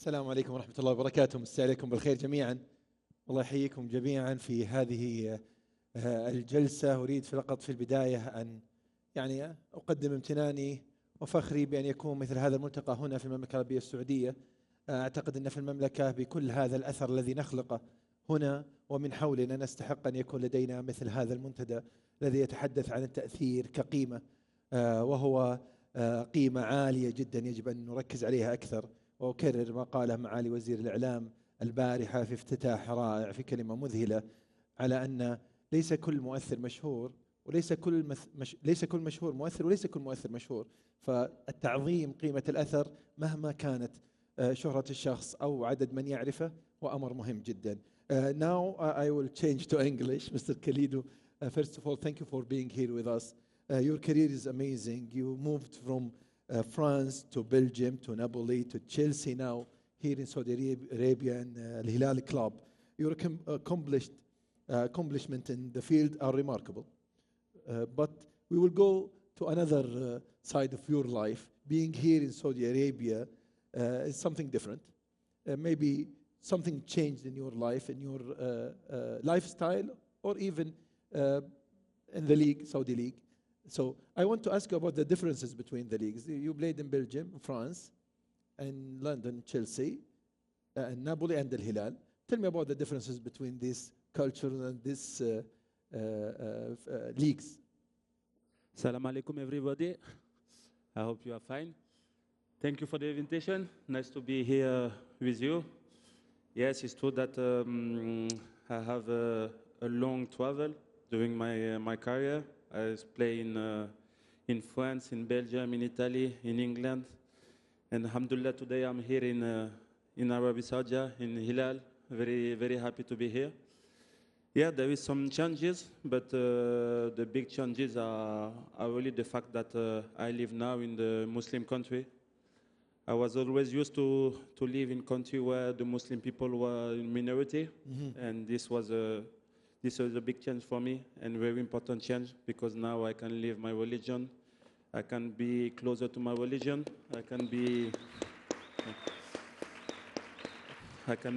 السلام عليكم ورحمة الله وبركاته، مساء عليكم بالخير جميعا. الله يحييكم جميعا في هذه الجلسة. أريد فقط في البداية أن أقدم امتناني وفخري بأن يكون مثل هذا الملتقى هنا في المملكة العربية السعودية. أعتقد أن في المملكة بكل هذا الأثر الذي نخلقه هنا ومن حولنا نستحق أن يكون لدينا مثل هذا المنتدى الذي يتحدث عن التأثير كقيمة، وهو قيمة عالية جدا يجب أن نركز عليها أكثر. وأكرر ما قاله معالي وزير الإعلام البارحة في افتتاح رائع في كلمة مذهلة على أن ليس كل مؤثر مشهور، وليس كل ليس كل مشهور مؤثر، وليس كل مؤثر مشهور. فالتعظيم قيمة الأثر مهما كانت شهرة الشخص أو عدد من يعرفه وأمر مهم جدا. Now I will change to English. Mr. Khalidou, first of all, thank you for being here with us. Your career is amazing. You moved from France to Belgium to Napoli to Chelsea, now here in Saudi Arabia and Al Hilal Club. Your accomplishment in the field are remarkable. But we will go to another side of your life. Being here in Saudi Arabia is something different. Maybe something changed in your life, in your lifestyle, or even in the league, Saudi league. So I want to ask you about the differences between the leagues. You played in Belgium, France, and London, Chelsea, and Napoli and Al Hilal. Tell me about the differences between these cultures and these leagues. Assalamu alaikum, everybody. I hope you are fine. Thank you for the invitation. Nice to be here with you. Yes, it's true that I have a long travel during my career. I play in France, in Belgium, in Italy, in England. And alhamdulillah, today I'm here in Arabia Saudi, in Hilal. Very, very happy to be here. Yeah, there is some changes, but the big changes are really the fact that I live now in the Muslim country. I was always used to live in a country where the Muslim people were in minority, and this was a big change for me and very important change, because now I can live my religion. I can be closer to my religion. I can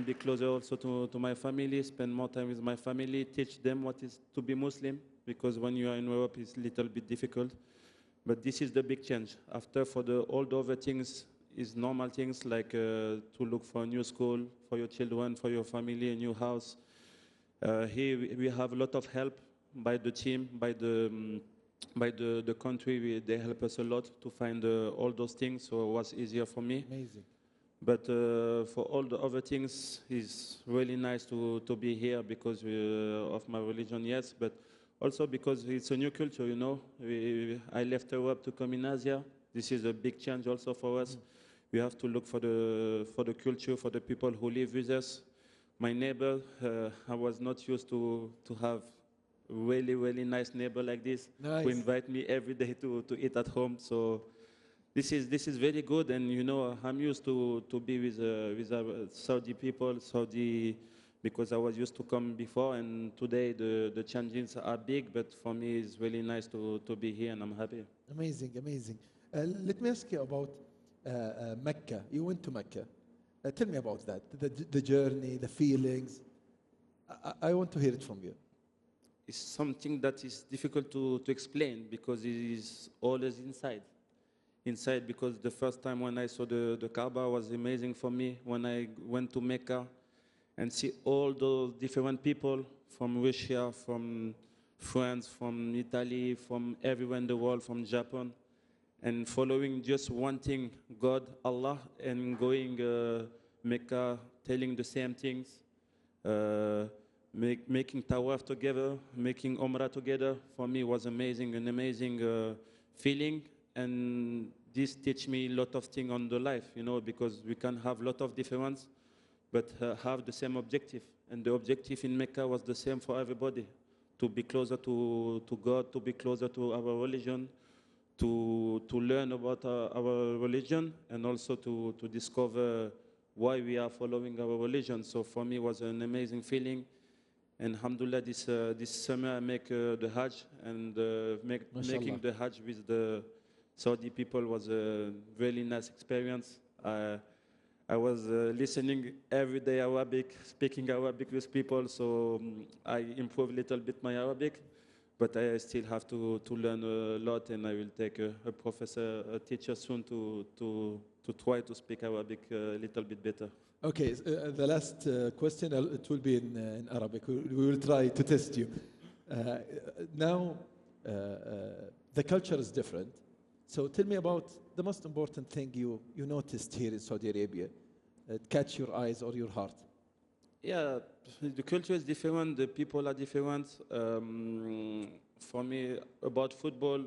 be closer also to my family, spend more time with my family, teach them what is to be Muslim, because when you are in Europe it's a little bit difficult. But this is the big change. After, for all the other things is normal things, like to look for a new school for your children, for your family, a new house. Here we have a lot of help by the team, by the country. They help us a lot to find all those things, so it was easier for me. Amazing. But for all the other things, it's really nice to be here because of my religion, yes, but also because it's a new culture, you know. I left Europe to come in Asia. This is a big change also for us. We have to look for the culture, for the people who live with us. My neighbor, I was not used to have really, really nice neighbor like this, who invite me every day to eat at home. So this is very good, and you know, I'm used to be with Saudi people, because I was used to come before, and today the changes are big, but for me it's really nice to be here, and I'm happy. Amazing, amazing. Let me ask you about Mecca. You went to Mecca. Tell me about that, the journey, the feelings. I want to hear it from you. It's something that is difficult to explain, because it is always inside, because the first time when I saw the Kaaba was amazing for me. When I went to Mecca and see all those different people from Russia, from France, from Italy, from everywhere in the world, from Japan, and following just one thing, God, Allah, and going Mecca, telling the same things, making tawaf together, making umrah together, for me was amazing, an amazing feeling. And this teach me a lot of things on the life, you know, because we can have a lot of difference, but have the same objective. And the objective in Mecca was the same for everybody, to be closer to God, to be closer to our religion, to learn about our religion, and also to discover why we are following our religion. So for me, it was an amazing feeling. And alhamdulillah, this summer I make the Hajj, and making the Hajj with the Saudi people was a really nice experience. I was listening every day Arabic, speaking Arabic with people, so I improved a little bit my Arabic, but I still have to learn a lot, and I will take a teacher soon to try to speak Arabic a little bit better. Okay, the last question, it will be in Arabic. We will try to test you. Now, the culture is different. So tell me about the most important thing you noticed here in Saudi Arabia. Catch your eyes or your heart. Yeah, the culture is different, the people are different. For me, about football,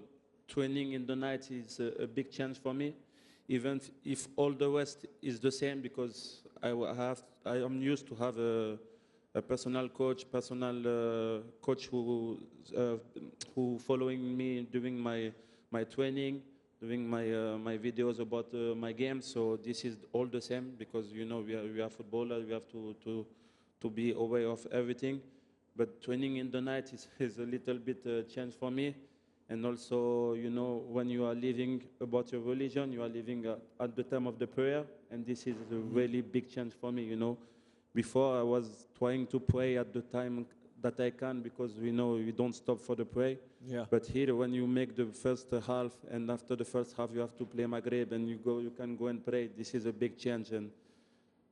training in the night is a big change for me, even if all the rest is the same, because I am used to have a personal coach who following me during my training, doing my videos about my games. So this is all the same, because you know we are footballers, we have to be aware of everything. But training in the night is a little bit change for me. And also, you know, when you are living about your religion, you are living at the time of the prayer, and this is a really big change for me, you know. Before I was trying to pray at the time that I can, because we know we don't stop for the pray. Yeah. But here, when you make the first half, and after the first half you have to play Maghreb, and you can go and pray. This is a big change,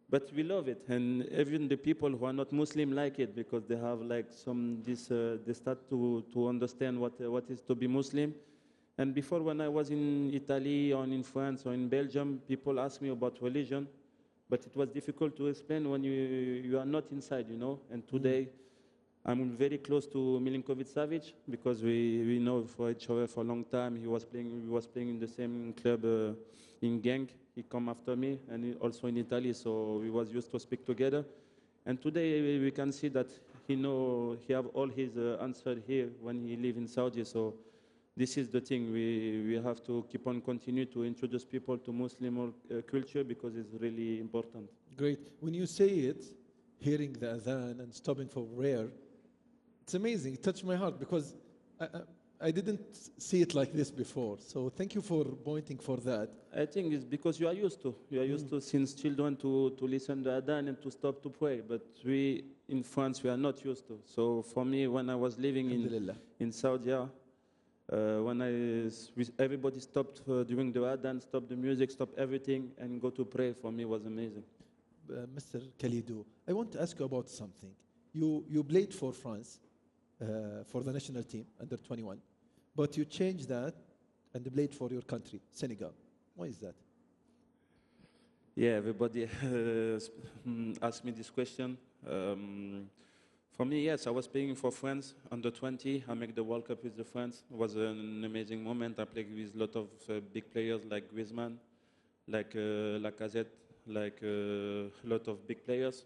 but we love it, and even the people who are not Muslim like it, because they have like they start to understand what is to be Muslim. And before, when I was in Italy or in France or in Belgium, people ask me about religion, but it was difficult to explain when you are not inside, you know. And today, I'm very close to Milinkovic-Savic, because we know for each other for a long time. We was playing in the same club in Genk. He come after me, and also in Italy, so we was used to speak together. And today we can see that he have all his answer here when he live in Saudi. So this is the thing. We have to keep on continue to introduce people to Muslim culture, because it's really important. Great. When you say it, hearing the adhan and stopping for prayer, it's amazing. It touched my heart, because I didn't see it like this before. So thank you for pointing for that. I think it's because you are used to. You are used to since children to listen to adhan and to stop to pray. But we in France, we are not used to. So for me, when I was living in Saudi, everybody stopped during the adhan, stopped the music, stopped everything, and go to pray, for me was amazing. Mr. Khalidou, I want to ask you about something. You played for France, for the national team, under 21, but you changed that and played for your country, Senegal. Why is that? Yeah, everybody asked me this question. For me, yes, I was playing for France under 20. I made the World Cup with the France. It was an amazing moment. I played with a lot of big players like Griezmann, like Lacazette, like a lot of big players.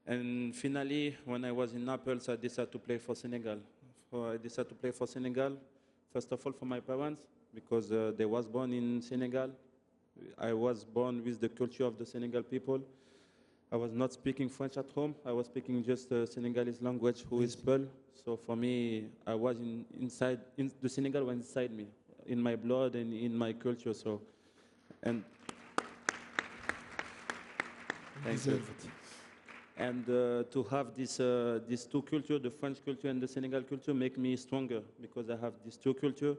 And finally, when I was in Naples, I decided to play for Senegal. I decided to play for Senegal, first of all for my parents, because they was born in Senegal. I was born with the culture of the Senegal people. I was not speaking French at home. I was speaking just Senegalese language, who is Peul. So for me, I was the Senegal was inside me, in my blood and in my culture. So, and thank you. And to have these two cultures, the French culture and the Senegal culture, make me stronger, because I have these two cultures,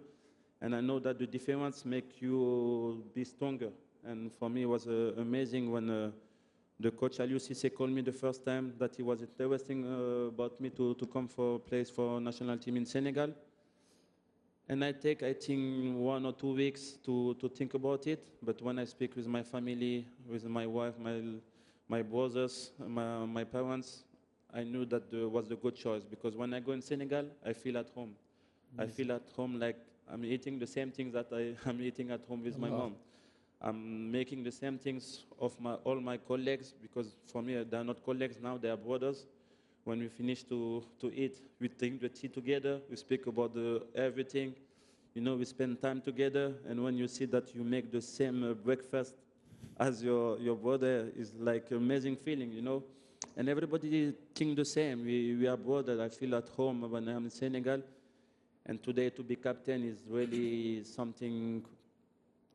and I know that the difference make you be stronger. And for me, it was amazing when the coach Aliou Cissé called me the first time, that he was interesting about me to come for place for national team in Senegal. And I think 1 or 2 weeks to think about it. But when I speak with my family, with my wife, my brothers, my parents, I knew that was the good choice, because when I go in Senegal, I feel at home. I feel at home, like I'm eating the same things that I'm eating at home with my mom. I'm making the same things of all my colleagues, because for me, they are not colleagues now, they are brothers. When we finish to eat, we drink the tea together, we speak about everything. You know, we spend time together, and when you see that you make the same breakfast as your brother, is like an amazing feeling, you know. And everybody think the same. We are brothers. I feel at home when I'm in Senegal. And today to be captain is really something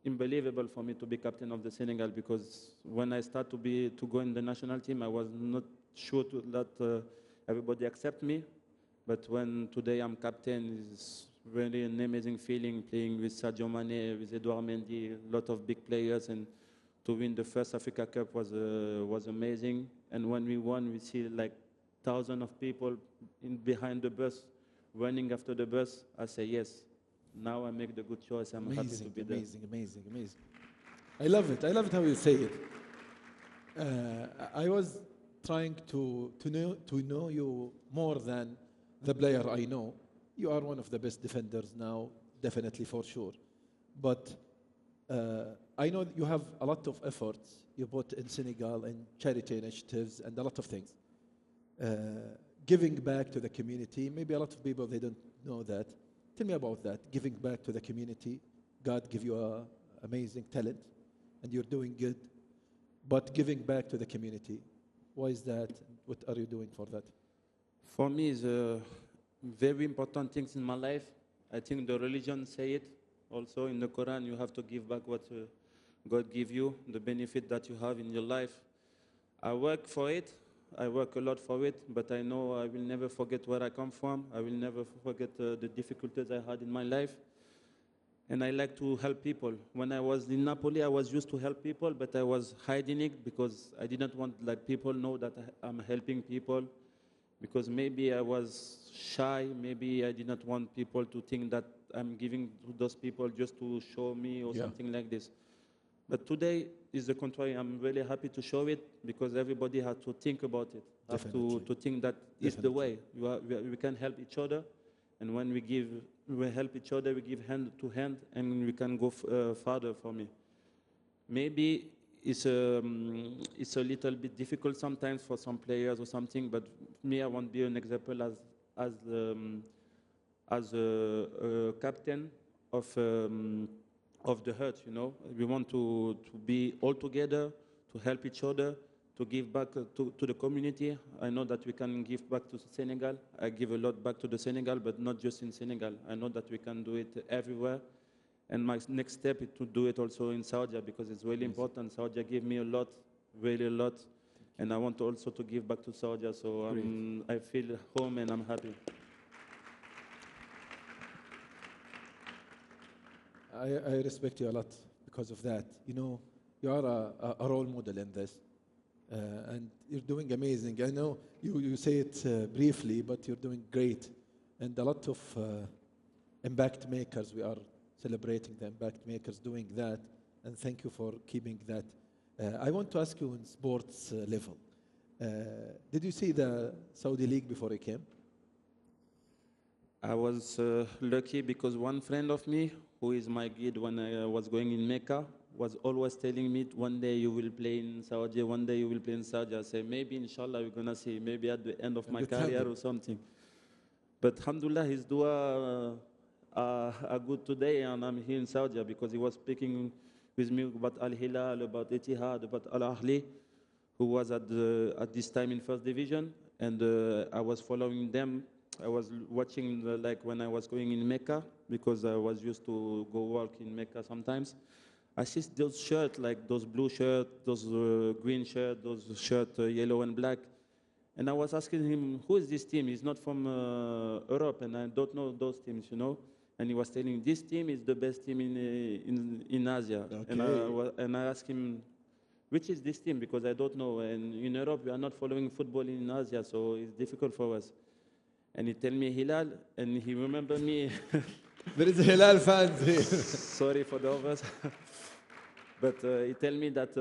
unbelievable for me to be captain of the Senegal, because when I start to go in the national team, I was not sure that everybody accept me. But when today I'm captain, it's really an amazing feeling playing with Sadio Mane, with Edouard Mendy, a lot of big players, and to win the first Africa Cup was amazing. And when we won, we see like thousands of people behind the bus, running after the bus. I say, yes, now I make the good choice. I'm happy to be there. Amazing. I love it how you say it. I was trying to know you more than the player I know. You are one of the best defenders now, definitely for sure. But I know you have a lot of efforts you put in Senegal and charity initiatives and a lot of things. Giving back to the community, maybe a lot of people, they don't know that. Tell me about that, giving back to the community. God give you an amazing talent and you're doing good, but giving back to the community, why is that? What are you doing for that? For me, it's very important things in my life. I think the religion say it. Also in the Quran, you have to give back what God give you, the benefit that you have in your life. I work for it. I work a lot for it, but I know I will never forget where I come from. I will never forget the difficulties I had in my life. And I like to help people. When I was in Napoli, I was used to help people, but I was hiding it because I didn't want like people know that I'm helping people, because maybe I was shy. Maybe I didn't want people to think that I'm giving to those people just to show me or something like this. But today is the contrary. I'm really happy to show it because everybody has to think about it. Have to think that it's the way. We can help each other, and when we help each other, we give hand to hand, and we can go further for me. Maybe it's a little bit difficult sometimes for some players or something, but me, I want to be an example as a captain of the hurt, you know. We want to be all together, to help each other, to give back to the community. I know that we can give back to Senegal. I give a lot back to the Senegal, but not just in Senegal. I know that we can do it everywhere. And my next step is to do it also in Saudi, because it's really important. Saudi gave me a lot, really a lot. And I want also to give back to Saudi, so I feel home and I'm happy. I respect you a lot because of that. You know, you are a role model in this. And you're doing amazing. I know you say it briefly, but you're doing great. And a lot of impact makers, we are celebrating the impact makers doing that. And thank you for keeping that. I want to ask you on sports level. Did you see the Saudi League before you came? I was lucky because one friend of me, who is my guide when I was going in Mecca, was always telling me, one day you will play in Saudi, one day you will play in Saudi. I say, maybe, inshallah, we're going to see, maybe at the end of my career or something. But alhamdulillah, his dua are good today, and I'm here in Saudi because he was speaking with me about Al-Hilal, about Etihad, about Al-Ahli, who was at this time in first division, and I was following them. I was watching like when I was going in Mecca, because I was used to go work in Mecca sometimes. I see those shirts, like those blue shirts, those green shirts, those shirts yellow and black. And I was asking him, who is this team? He's not from Europe, and I don't know those teams, you know. And he was telling, this team is the best team in Asia. Okay. And I asked him, which is this team? Because I don't know. And in Europe, we are not following football in Asia, so it's difficult for us. And he tell me Hilal, and he remember me. There is a Hilal fans here. Sorry for the others. But he tell me that,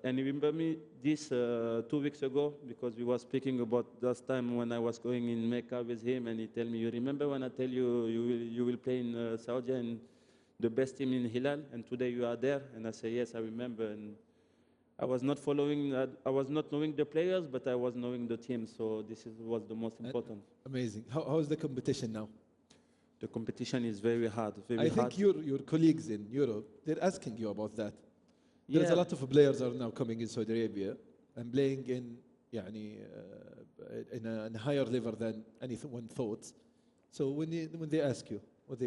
and he remember me this 2 weeks ago, because we were speaking about that time when I was going in Mecca with him, and he tell me, you remember when I tell you you will play in Saudi and the best team in Hilal, and today you are there? And I say, yes, I remember. And I was not following, I was not knowing the players, but I was knowing the team, so this was the most important. Amazing. How is the competition now? The competition is very hard. I think your colleagues in Europe, they're asking you about that. There's a lot of players are now coming in Saudi Arabia and playing in a higher level than anyone thought. So when they ask you, what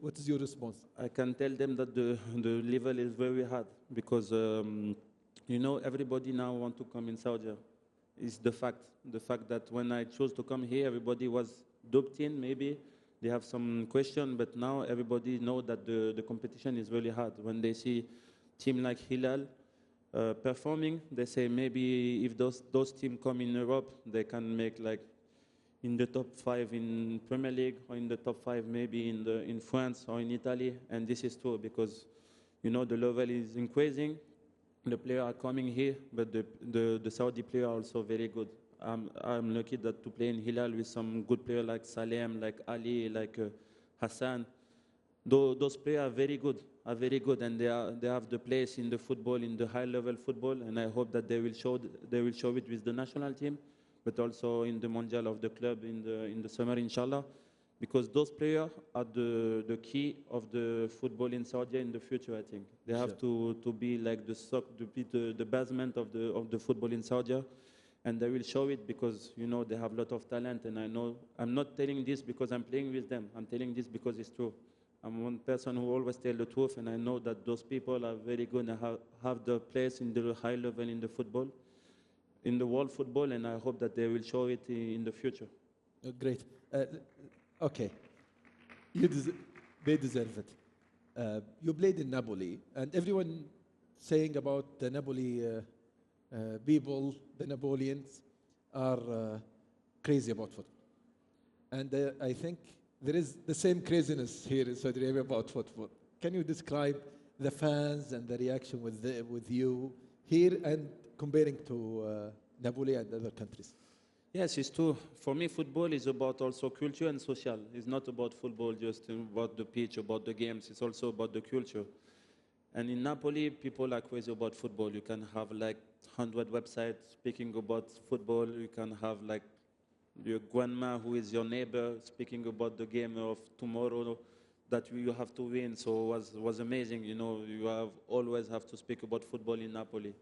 What is your response? I can tell them that the level is very hard because, you know, everybody now want to come in Saudi. It's the fact that when I chose to come here, everybody was doubting, maybe they have some question, but now everybody know that the competition is really hard. When they see team like Hilal performing, they say maybe if those teams come in Europe, they can make like in the top 5 in Premier League or in the top 5 maybe in France or in Italy. And this is true because, you know, the level is increasing. The players are coming here, but the Saudi players are also very good. I'm lucky that to play in Hilal with some good players like Salem, like Ali, like Hassan. Those players are very good, and they have the place in the football, in the high-level football, and I hope that they will show it with the national team, but also in the Mondial of the club in the summer, inshallah, because those players are the key of the football in Saudi in the future. I think they have to be like the basement of the football in Saudi. And they will show it because, you know, they have a lot of talent. And I know, I'm not telling this because I'm playing with them. I'm telling this because it's true. I'm one person who always tells the truth, and I know that those people are very good and have the place in the high level in the football, in the world football, and I hope that they will show it in the future. Great. Okay. They deserve it. You played in Napoli, and everyone saying about the Napoli people, the Napoleons, are crazy about football. And I think there is the same craziness here in Saudi Arabia about football. Can you describe the fans and the reaction with you here and comparing to Napoli and other countries? Yes, it's true. For me, football is about also culture and social. It's not about football just about the pitch, about the games. It's also about the culture. And in Napoli, people are crazy about football. You can have like 100 websites speaking about football. You can have like your grandma who is your neighbor speaking about the game of tomorrow that you have to win. So it was amazing. You know, you always have to speak about football in Napoli.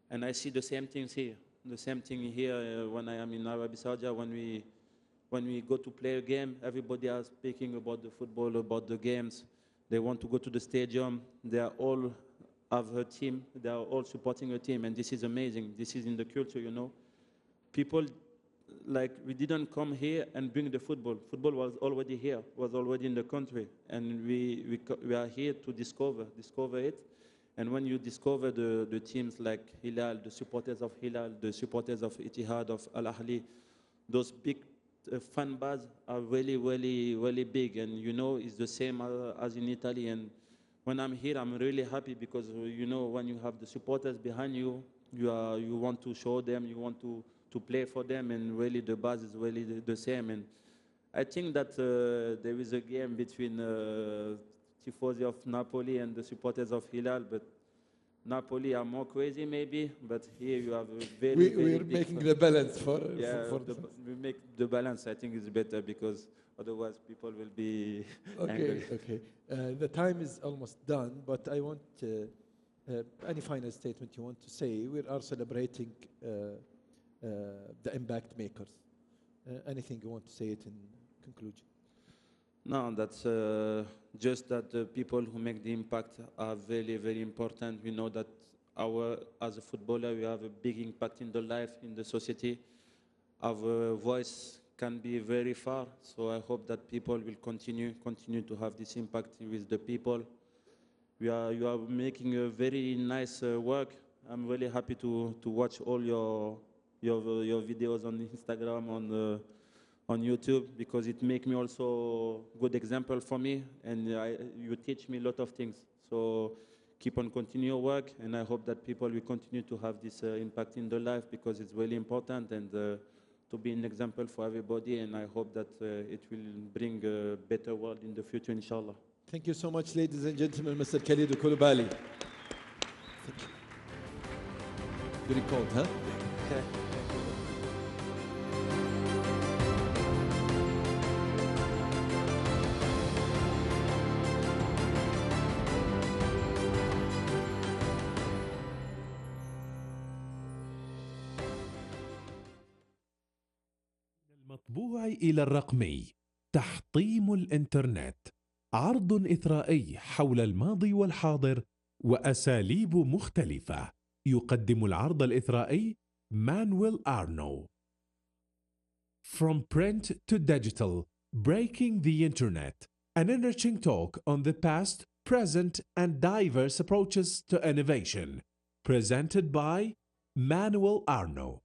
And I see the same things here. The same thing here when I am in Arabia Saudi. When we go to play a game, everybody is speaking about the football, about the games. They want to go to the stadium. They are all have a team. They are all supporting a team, and this is amazing. This is in the culture, you know. People, like, we didn't come here and bring the football. Football was already here, was already in the country, and we are here to discover it. And when you discover the teams like Hilal, the supporters of Hilal, the supporters of Ittihad, of Al Ahly, those big fan base are really, really, really big. And, you know, it's the same as in Italy. And when I'm here, I'm really happy because, you know, when you have the supporters behind you, you want to show them, you want to play for them, and really the buzz is really the same. And I think that there is a game between tifosi of Napoli and the supporters of Hilal, but Napoli are more crazy maybe, but here you have a very, we're making the balance for we make the balance. I think it's better because otherwise people will be angry. Okay. The time is almost done, but I want any final statement you want to say. We are celebrating the impact makers. Anything you want to say it in conclusion? No, that's just that the people who make the impact are very, very important. We know that as a footballer, we have a big impact in the life, in the society. Our voice can be very far, so I hope that people will continue to have this impact with the people. You are making a very nice work. I'm really happy to watch all your videos on Instagram, on YouTube, because it makes me also good example for me, and you teach me a lot of things. So keep on continue your work, and I hope that people will continue to have this impact in their life, because it's really important, and to be an example for everybody, and I hope that it will bring a better world in the future, inshallah. Thank you so much, ladies and gentlemen, Mr. Khalidou Koulibaly. Thank you. Very cold, huh? Okay. المطبوع إلى الرقمي، تحطيم الإنترنت. عرض إثرائي حول الماضي والحاضر وأساليب مختلفة. يقدم العرض الإثرائي مانويل أرنو. From print to digital, breaking the internet. An enriching talk on the past, present, and diverse approaches to innovation. Presented by Manuel Arno.